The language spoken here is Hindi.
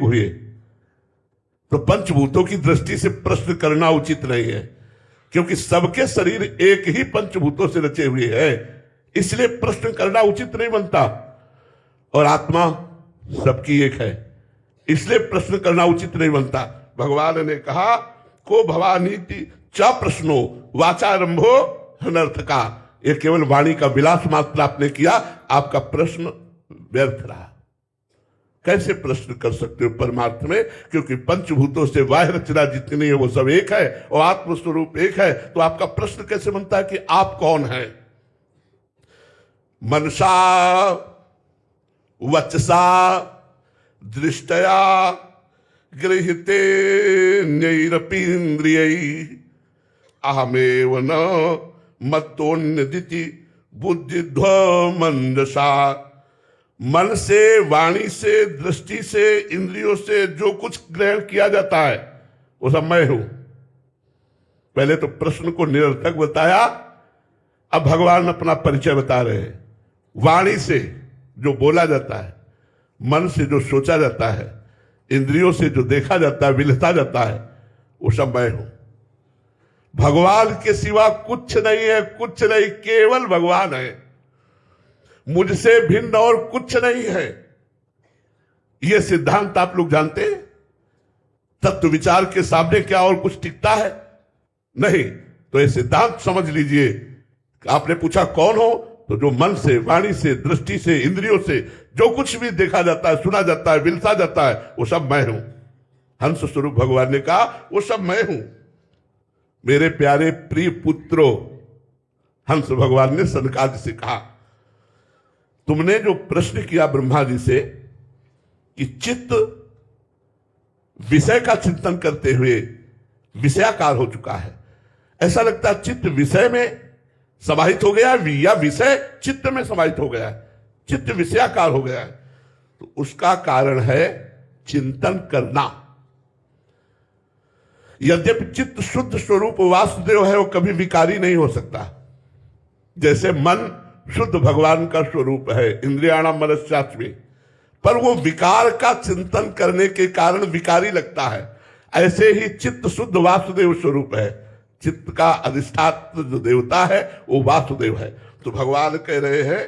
हुए, तो पंचभूतों की दृष्टि से प्रश्न करना उचित नहीं है, क्योंकि सबके शरीर एक ही पंचभूतों से रचे हुए हैं, इसलिए प्रश्न करना उचित नहीं बनता। और आत्मा सबकी एक है, इसलिए प्रश्न करना उचित नहीं बनता। भगवान ने कहा को भवानीति च प्रश्नो वाचारंभो अनर्थका, ये केवल वाणी का विलास मात्र आपने किया, आपका प्रश्न व्यर्थ रहा। कैसे प्रश्न कर सकते हो परमार्थ में? क्योंकि पंचभूतों से बाह्य रचना जितनी है वो सब एक है और आत्मस्वरूप एक है, तो आपका प्रश्न कैसे बनता है कि आप कौन है? मनसा वचसा दृष्टया गृहीते नैरपीन्द्रियै अहमेव न मत्तोन्यदिति बुद्धिध्वमंदसा। मन से, वाणी से, दृष्टि से, इंद्रियों से जो कुछ ग्रहण किया जाता है वो सब मैं हूं। पहले तो प्रश्न को निरर्थक बताया, अब भगवान अपना परिचय बता रहे हैं। वाणी से जो बोला जाता है, मन से जो सोचा जाता है, इंद्रियों से जो देखा जाता है, विलसा जाता है, वो सब मैं हूं। भगवान के सिवा कुछ नहीं है, कुछ नहीं, केवल भगवान है। मुझसे भिन्न और कुछ नहीं है। यह सिद्धांत आप लोग जानते हैं? तत्व विचार के सामने क्या और कुछ टिकता है? नहीं। तो यह सिद्धांत समझ लीजिए। आपने पूछा कौन हो, तो जो मन से, वाणी से, दृष्टि से, इंद्रियों से जो कुछ भी देखा जाता है, सुना जाता है, विलसा जाता है, वो सब मैं हूं। हंस स्वरूप भगवान ने कहा वो सब मैं हूं। मेरे प्यारे प्रिय पुत्रों, हंस भगवान ने सनकादि से कहा, तुमने जो प्रश्न किया ब्रह्मा जी से कि चित्त विषय का चिंतन करते हुए विषयाकार हो चुका है, ऐसा लगता है चित्त विषय में समाहित हो गया है या विषय चित्त में समाहित हो गया है, चित्त विषयाकार हो गया है। तो उसका कारण है चिंतन करना। यद्यपि चित्त शुद्ध स्वरूप वासुदेव है, वो कभी विकारी नहीं हो सकता। जैसे मन शुद्ध भगवान का स्वरूप है, इंद्रियाणाम मनश्चात्मी, पर वो विकार का चिंतन करने के कारण विकारी लगता है। ऐसे ही चित्त शुद्ध वासुदेव स्वरूप है। चित्त का अधिष्ठात्र जो देवता है वो वासुदेव है। तो भगवान कह रहे हैं